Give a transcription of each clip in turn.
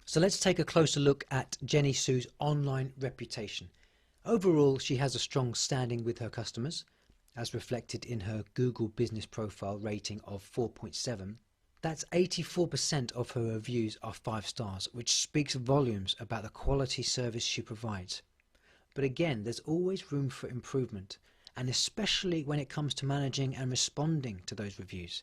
So let's take a closer look at Jenny Sue's online reputation. Overall, she has a strong standing with her customers, as reflected in her Google Business Profile rating of 4.7. That's 84% of her reviews are 5 stars, which speaks volumes about the quality service she provides. But again, there's always room for improvement, and especially when it comes to managing and responding to those reviews.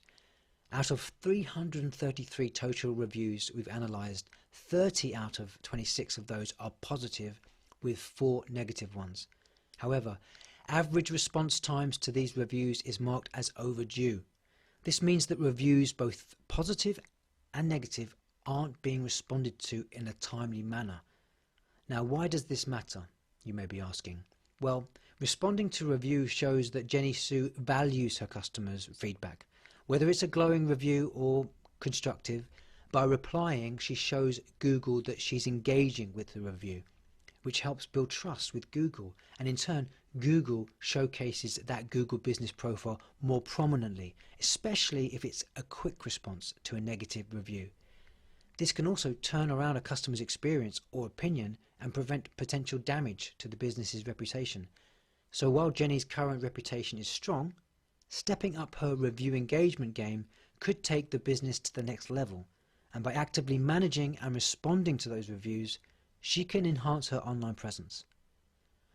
Out of 333 total reviews we've analysed, 30 out of 26 of those are positive, with 4 negative ones. However, average response times to these reviews is marked as overdue. This means that reviews, both positive and negative, aren't being responded to in a timely manner. Now, why does this matter, you may be asking? Well, responding to reviews shows that Jenny Sue values her customers' feedback. Whether it's a glowing review or constructive, by replying she shows Google that she's engaging with the review, which helps build trust with Google, and in turn Google showcases that Google Business Profile more prominently, especially if it's a quick response to a negative review. This can also turn around a customer's experience or opinion and prevent potential damage to the business's reputation. So while Jenny's current reputation is strong, stepping up her review engagement game could take the business to the next level, and by actively managing and responding to those reviews, she can enhance her online presence.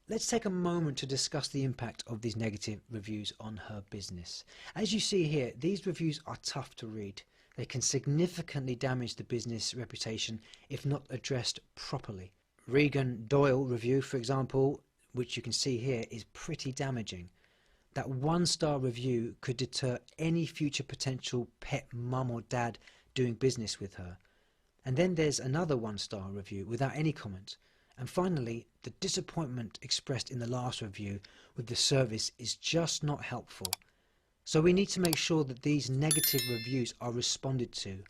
Let's take a moment to discuss the impact of these negative reviews on her business. As you see here, these reviews are tough to read. They can significantly damage the business reputation if not addressed properly. Regan Doyle review, for example, which you can see here, is pretty damaging. That 1-star review could deter any future potential pet mum or dad doing business with her. And then there's another 1-star review without any comment. And finally, the disappointment expressed in the last review with the service is just not helpful. So we need to make sure that these negative reviews are responded to,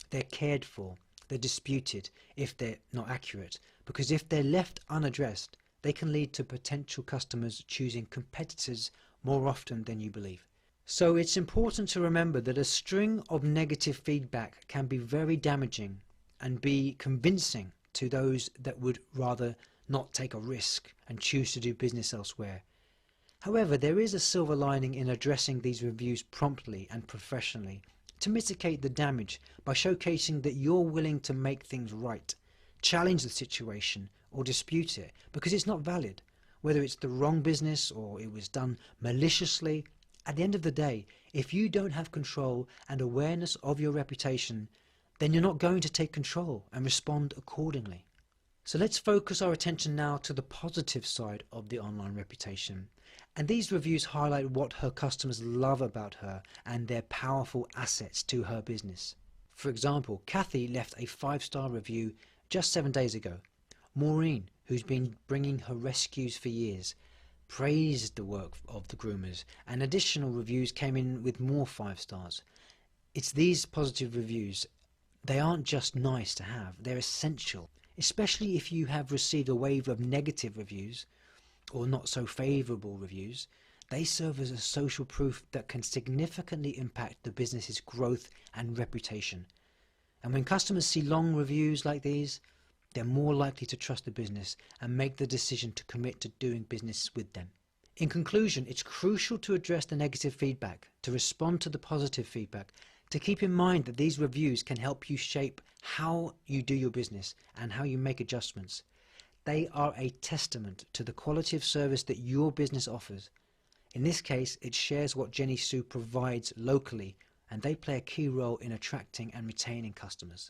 they're cared for, they're disputed if they're not accurate, because if they're left unaddressed, they can lead to potential customers choosing competitors more often than you believe. So it's important to remember that a string of negative feedback can be very damaging and be convincing to those that would rather not take a risk and choose to do business elsewhere. However, there is a silver lining in addressing these reviews promptly and professionally to mitigate the damage by showcasing that you're willing to make things right, challenge the situation or dispute it because it's not valid. Whether it's the wrong business or it was done maliciously, at the end of the day, if you don't have control and awareness of your reputation, then you're not going to take control and respond accordingly. So let's focus our attention now to the positive side of the online reputation. And these reviews highlight what her customers love about her and their powerful assets to her business. For example, Kathy left a 5-star review just 7 days ago. Maureen, who's been bringing her rescues for years, praised the work of the groomers, and additional reviews came in with more 5 stars. It's these positive reviews. They aren't just nice to have, they're essential, especially if you have received a wave of negative reviews or not so favourable reviews. They serve as a social proof that can significantly impact the business's growth and reputation. And when customers see long reviews like these, they're more likely to trust the business and make the decision to commit to doing business with them. In conclusion, it's crucial to address the negative feedback, to respond to the positive feedback, to keep in mind that these reviews can help you shape how you do your business and how you make adjustments. They are a testament to the quality of service that your business offers. In this case, it shares what Jenny Sue provides locally, and they play a key role in attracting and retaining customers.